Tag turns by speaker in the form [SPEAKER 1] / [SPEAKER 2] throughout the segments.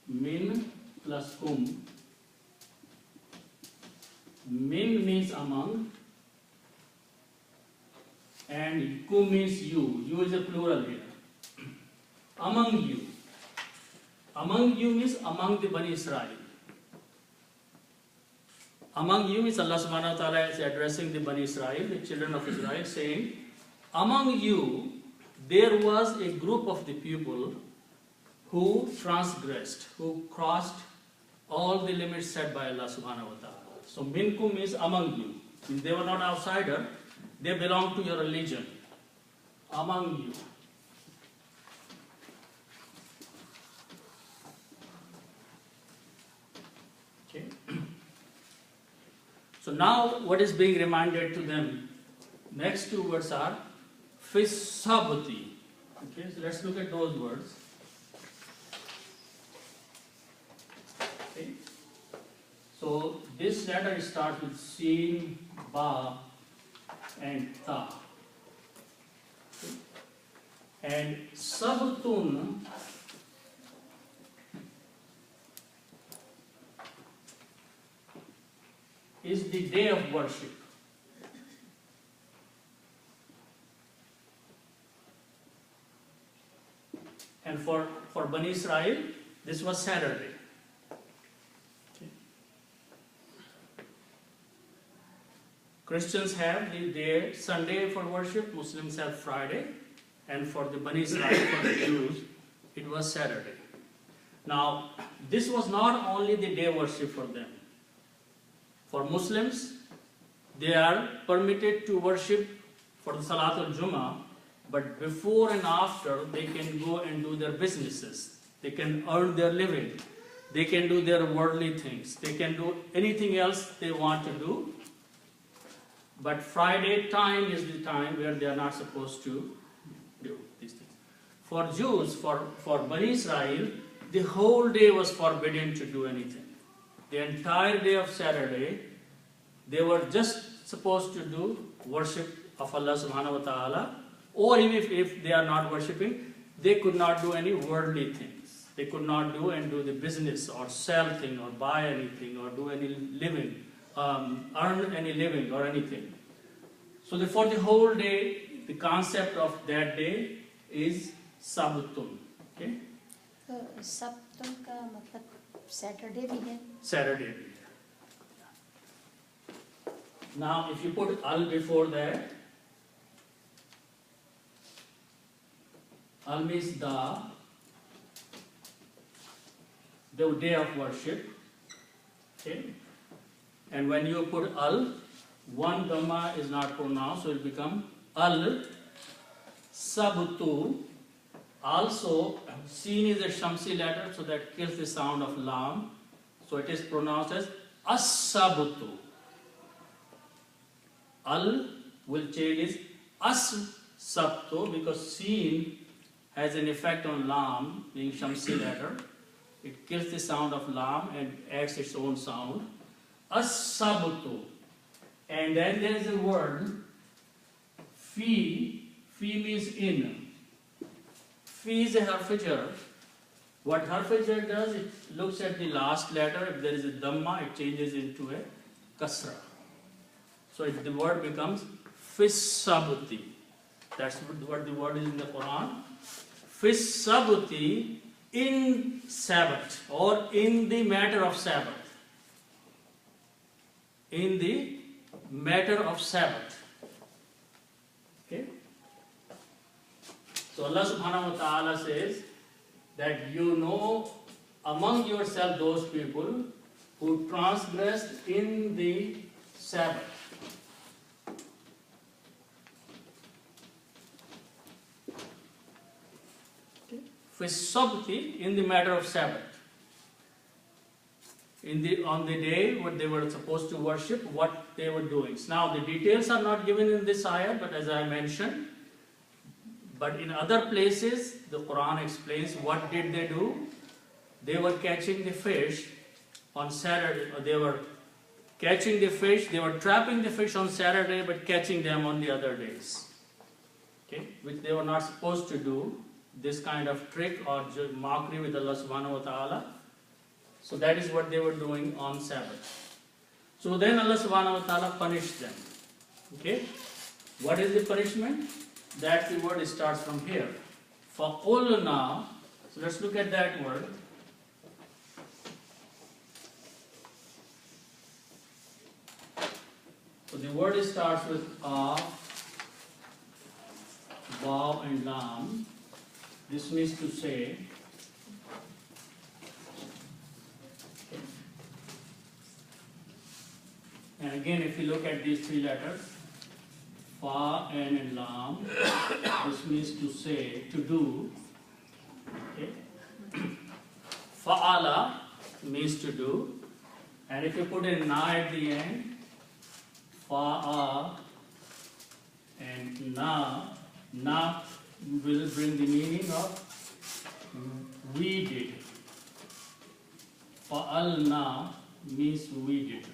[SPEAKER 1] Min plus kum. Min means among, and kum means you. You is a plural here. Among you. Among you means among the Bani Israel. Among you means Allah subhanahu wa ta'ala is addressing the Bani Israel, the children of Israel, saying, among you there was a group of the people who transgressed, who crossed all the limits set by Allah subhanahu wa ta'ala. So minkum means among you. Means they were not outsider, they belong to your religion. Among you. Okay. So now what is being reminded to them? Next two words are Fisabati. Okay, so let's look at those words. Okay. So this letter starts with Sin, Ba, and Ta. Okay. And Sabtun is the day of worship. And for Bani Israel, this was Saturday. Okay. Christians have the day Sunday for worship, Muslims have Friday, and for the Bani Israel, for the Jews, it was Saturday. Now, this was not only the day worship for them. For Muslims, they are permitted to worship for the Salatul Jummah, but before and after, they can go and do their businesses. They can earn their living. They can do their worldly things. They can do anything else they want to do. But Friday time is the time where they are not supposed to do these things. For Jews, for Bani Israel, the whole day was forbidden to do anything. The entire day of Saturday, they were just supposed to do worship of Allah subhanahu wa ta'ala, or even if they are not worshipping, they could not do any worldly things. They could not do the business or sell thing or buy anything or do any living, earn any living or anything. So for the whole day, the concept of that day is Sabtun. Okay?
[SPEAKER 2] Sabtun का मतलब Saturday भी है?
[SPEAKER 1] Saturday. Now, if you put al before that, al means the day of worship. Okay, and when you put al, one dhamma is not pronounced, so it will become al sabtu. Also, Sin is a Shamsi letter, so that kills the sound of lam. So it is pronounced as as-sabtu. Al will change is as-sabtu because Sin has an effect on lam, being Shamsi letter. It kills the sound of lam and adds its own sound. As-sabtu. And then there is a word, fi. Fi means in. Fi is a harf-jar. What harf-jar does, it looks at the last letter. If there is a dhamma, it changes into a kasra. So the word becomes Fisabti. That's what the word is in the Quran. Fisabti, in Sabbath or in the matter of Sabbath. In the matter of Sabbath. Okay? So Allah subhanahu wa ta'ala says that you know among yourself those people who transgressed in the Sabbath. Fisabti, in the matter of Sabbath. On the day when they were supposed to worship, what they were doing. Now the details are not given in this ayah, but as I mentioned, but in other places the Quran explains what did they do. They were catching the fish on Saturday, or they were catching the fish, they were trapping the fish on Saturday but catching them on the other days. Okay? Which they were not supposed to do, this kind of trick or mockery with Allah subhanahu wa ta'ala. So that is what they were doing on Sabbath. So then Allah subhanahu wa ta'ala punished them. Okay? What is the punishment? That the word starts from here. فَقُلْنَا. So let's look at that word. So the word starts with a, waw and lam. This means to say. And again, if you look at these three letters, fa and lam, this means to say, to do. Okay. Fa'ala means to do. And if you put a na at the end, fa'a and na will bring the meaning of we did. Fa'alna means we did.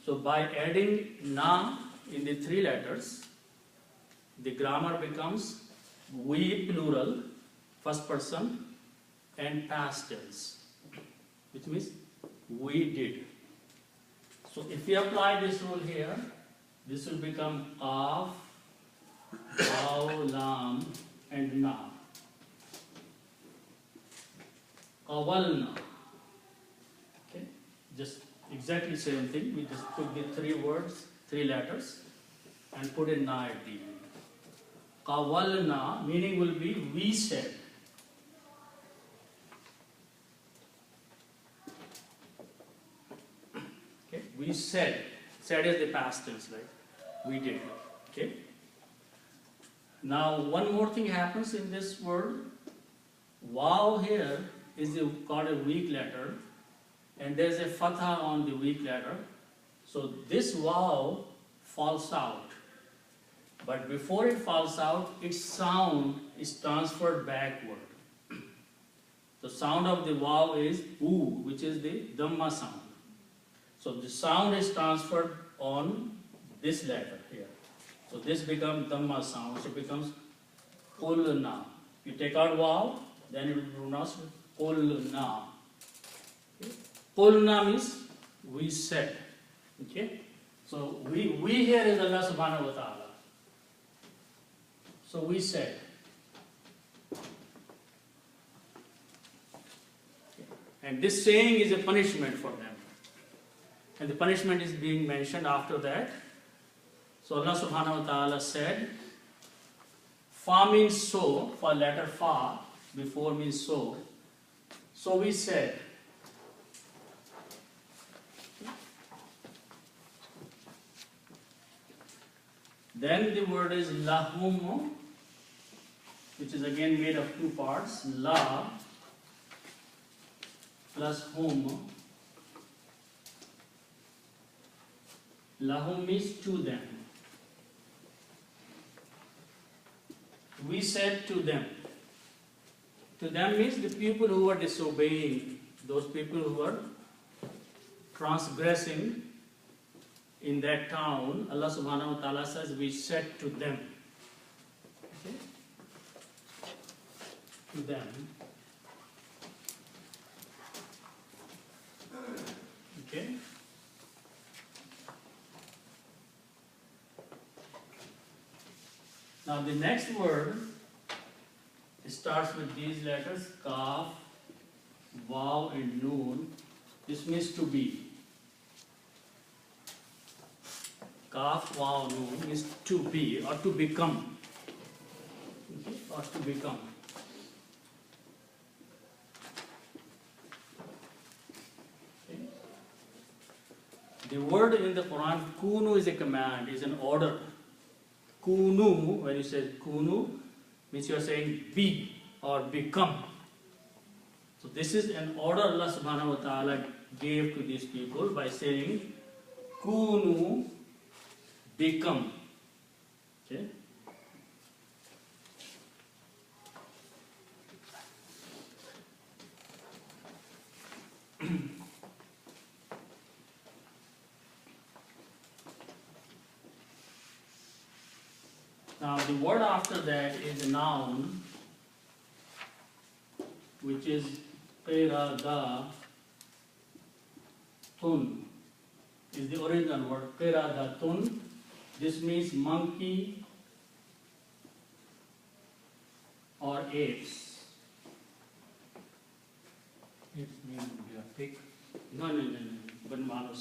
[SPEAKER 1] So by adding na in the three letters, the grammar becomes we plural, first person, and past tense, which means we did. So if we apply this rule here, this will become of, waw, lam, and na. Qawalna. Okay, just exactly same thing. We just took the three words, three letters, and put a na at the end. Qawalna, meaning will be we said. Okay, we said. Said is the past tense, right? We did. Okay. Now one more thing happens in this word. Waw here is called a weak letter, and there's a fatha on the weak letter. So this waw falls out. But before it falls out, its sound is transferred backward. The sound of the waw is oo, which is the dhamma sound. So the sound is transferred on this letter here. So this becomes dhamma sound. So it becomes qulna. You take out waw, then it will be pronounced qulna. Okay. Qulna means we said. Okay. So we here is Allah subhanahu wa ta'ala. So we said. And this saying is a punishment for them. And the punishment is being mentioned after that. So Allah subhanahu wa ta'ala said, fa means so, for letter fa, before means so. So we said. Then the word is lahum, which is again made of two parts, la plus hum. Lahum means to them. We said to them. To them means the people who were disobeying, those people who were transgressing in that town. Allah subhanahu wa ta'ala says, we said to them. Okay? To them. Okay? Now the next word starts with these letters, kaf, waw, and noon. This means to be. Kaf, waw, noon means to be or to become. Okay? Or to become. Okay? The word in the Quran, kunu, is a command, is an order. Kunu, when you say kunu, means you are saying be or become. So this is an order Allah subhanahu wa ta'ala gave to these people by saying kunu, become. Okay? Now the word after that is a noun, which is qiradatun, is the original word qiradatun. This means monkey or apes.
[SPEAKER 3] It means pig.
[SPEAKER 1] No, Banmanus.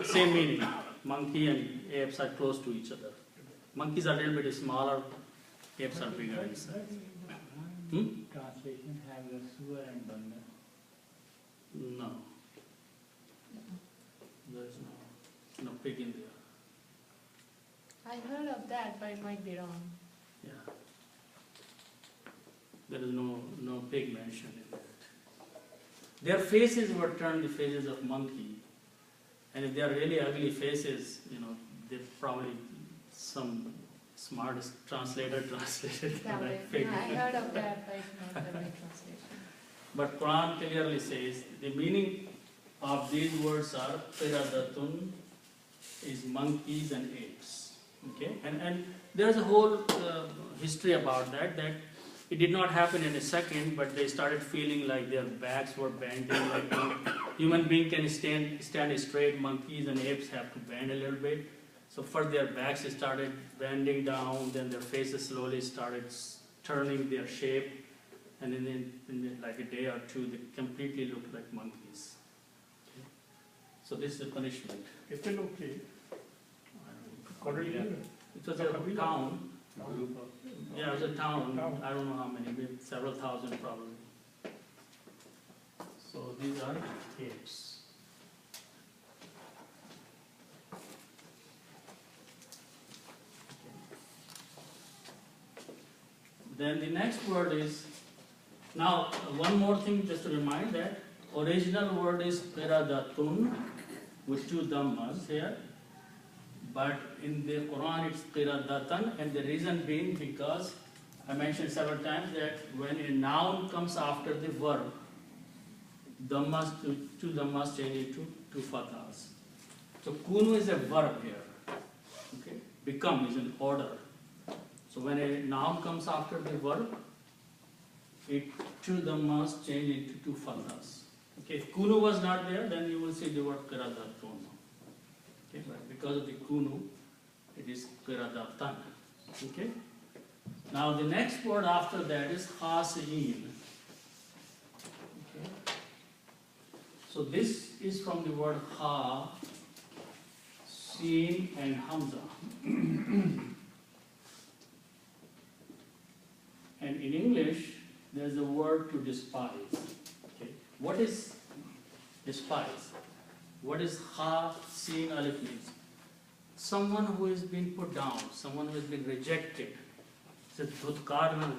[SPEAKER 1] Same meaning. Monkey and apes are close to each other. Monkeys are a little bit smaller, apes are bigger in size.
[SPEAKER 3] Translation have the sewer and bunda.
[SPEAKER 1] No. There is no pig in there.
[SPEAKER 4] I heard of that, but it might be wrong.
[SPEAKER 1] Yeah. There is no pig mentioned in that. Their faces were turned the faces of monkey. And if they are really ugly faces, they probably some smart translator translated
[SPEAKER 4] That way.
[SPEAKER 1] like pig.
[SPEAKER 4] Yeah, I heard of that, but it's not the right translation.
[SPEAKER 1] But Quran clearly says the meaning of these words are qiradatun is monkeys and apes. Okay, and there's a whole history about that it did not happen in a second, but they started feeling like their backs were bending. Like human being can stand straight, monkeys and apes have to bend a little bit. So first their backs started bending down, then their faces slowly started turning their shape, and then in like a day or two they completely looked like monkeys. Okay. So this is the punishment.
[SPEAKER 5] It's still okay.
[SPEAKER 1] Already, it was a town. Yeah, it was a town. I don't know how many, maybe several thousand probably. So these are apes. Then the next word is, now one more thing just to remind that original word is qiradatun with two dhammas here. But in the Quran it's qiradatan, and the reason being because I mentioned several times that when a noun comes after the verb, two dhammas change into two fathas. So kunu is a verb here. Okay? Become is an order. So when a noun comes after the verb, two dhammas change into two fathas. Okay? If kunu was not there, then you will see the word qiradatun. Okay, but because of the kunu, it is qiradatan. Okay. Now the next word after that is khasiin. Okay. So this is from the word ha, sin, and hamza. And in English, there's a word to despise. Okay. What is despise? What is ha, sin, alif means? Someone who has been put down, someone who has been rejected. So, dhutkarna.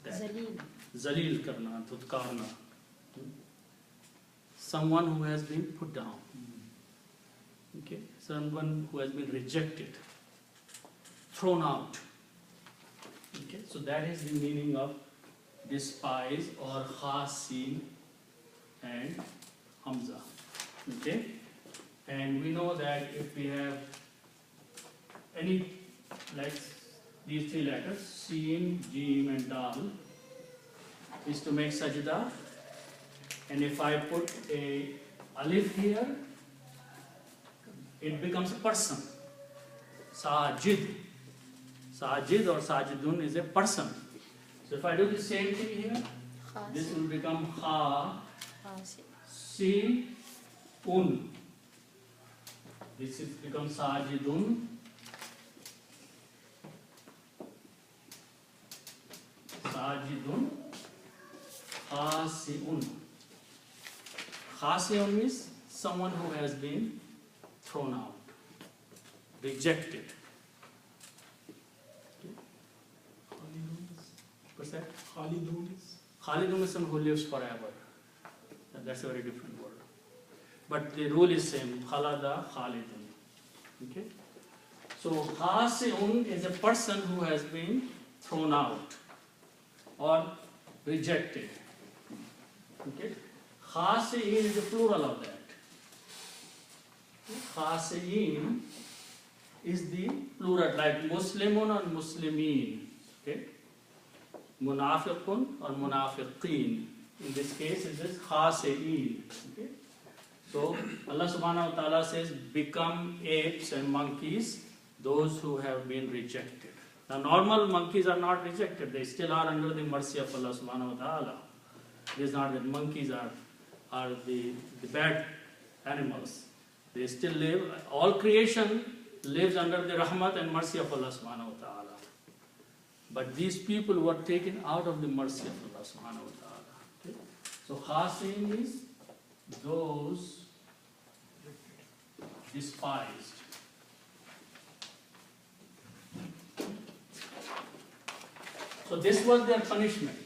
[SPEAKER 2] Zalil.
[SPEAKER 1] Zalil karna, dhutkarna. Someone who has been put down. Okay? Someone who has been rejected, thrown out. Okay? So that is the meaning of despise or ha, sin, and hamza. Okay? And we know that if we have any, like these three letters, sin, jim, and dal, is to make sajda. And if I put a alif here, it becomes a person. Sajid. Sajid or sajidun is a person. So if I do the same thing here, this will become ha, si, un. This is become sajidun. Sajidun. Khasiun. Khasiun means someone who has been thrown out, rejected. What's that?
[SPEAKER 5] Khalidun.
[SPEAKER 1] Khalidun is someone who lives forever. That's a very different word. But the rule is same. Khalada, Khalidun. Okay? So Khasiun is a person who has been thrown out or rejected. Okay? Khasiin is the plural of that. Khasiin is the plural, like Muslimun and Muslimin. Okay? Munafiqun or Munafiqeen. In this case, it is Khasi'een. Okay? So Allah subhanahu wa ta'ala says, become apes and monkeys, those who have been rejected. Now normal monkeys are not rejected, they still are under the mercy of Allah subhanahu wa ta'ala. It is not that monkeys are the bad animals. They still live, all creation lives under the rahmat and mercy of Allah subhanahu wa ta'ala. But these people were taken out of the mercy of Allah subhanahu wa ta'ala. Okay? So Khasin is those despised. So this was their punishment.